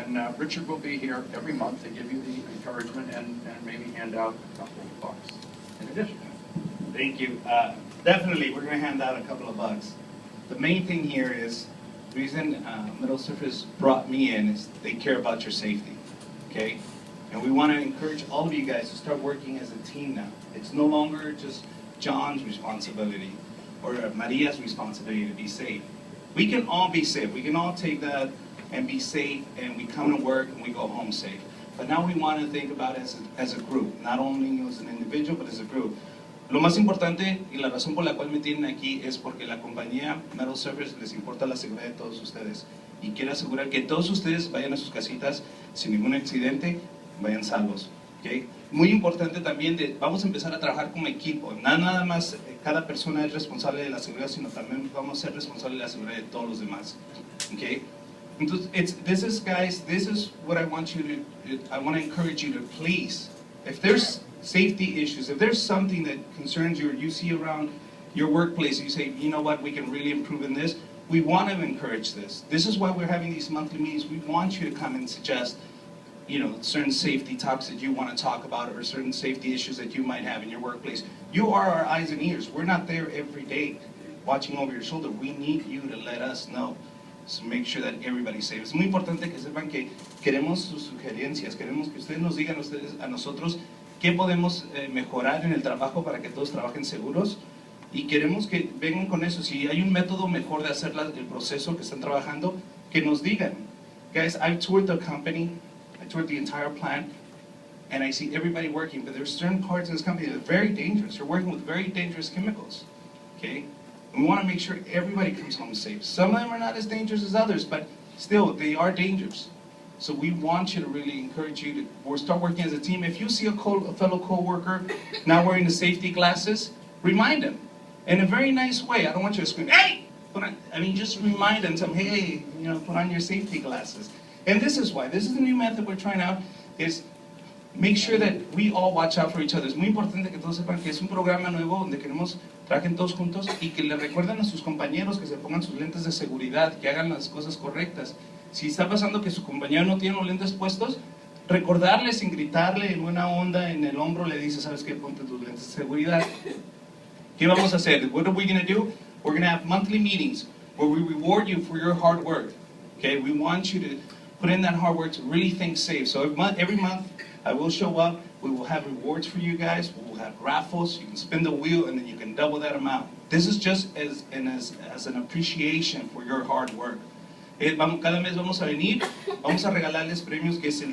And Richard will be here every month to give you the encouragement and maybe hand out a couple of bucks in addition. Thank you. Definitely, we're going to hand out a couple of bucks. The main thing here is, the reason Metal Surface brought me in is they care about your safety, okay? And we want to encourage all of you guys to start working as a team now. It's no longer just John's responsibility or Maria's responsibility to be safe. We can all be safe. We can all take that and be safe, and we come to work and we go home safe. But now we want to think about it as a group, not only as an individual, but as a group. Lo más importante y la razón por la cual me tienen aquí es porque la compañía Metal Surface les importa la seguridad de todos ustedes y quiere asegurar que todos ustedes vayan a sus casitas sin ningún accidente, vayan salvos. ¿Okay? Muy importante también, vamos a empezar a trabajar como equipo. Nada más cada persona es responsable de la seguridad, sino también vamos a ser responsables de la seguridad de todos los demás. ¿Okay? Entonces, this is what I want to encourage you to please. If there's safety issues, if there's something that concerns you or you see around your workplace, you say, you know what, we can really improve in this, we want to encourage this. This is why we're having these monthly meetings. We want you to come and suggest, you know, certain safety topics that you want to talk about or certain safety issues that you might have in your workplace. You are our eyes and ears. We're not there every day watching over your shoulder. We need you to let us know. So make sure that everybody's safe. Es muy importante que sepan que queremos sus sugerencias, queremos que ustedes nos digan a nosotros qué podemos mejorar en el trabajo para que todos trabajen seguros, y queremos que vengan con eso. Si hay un método mejor de hacer el proceso que están trabajando, que nos digan. Guys, I've toured the company, I toured the entire plant, and I see everybody working, but there's certain parts in this company that are very dangerous. They're working with very dangerous chemicals, okay? And we want to make sure everybody comes home safe. Some of them are not as dangerous as others, but still, they are dangerous. So we want you to really encourage you to start working as a team. If you see a fellow co-worker not wearing the safety glasses, remind them in a very nice way. I don't want you to scream, hey! Just remind them, tell them, hey, you know, put on your safety glasses. And this is why. This is the new method we're trying out, is make sure that we all watch out for each other. Es muy importante que todos sepan que es un programa nuevo donde queremos trabajen todos juntos y que le recuerden a sus compañeros que se pongan sus lentes de seguridad, que hagan las cosas correctas. Si está pasando que su compañero no tiene los lentes puestos, recordarle sin gritarle en buena onda en el hombro, le dice, ¿sabes qué? Ponte tus lentes de seguridad. ¿Qué vamos a hacer? What are we going to do? We're going to have monthly meetings where we reward you for your hard work. Okay? We want you to put in that hard work to really think safe. So every month I will show up. We will have rewards for you guys. We will have raffles. You can spin the wheel and then you can double that amount. This is just as an appreciation for your hard work. Cada mes vamos a venir, vamos a regalarles premios que es el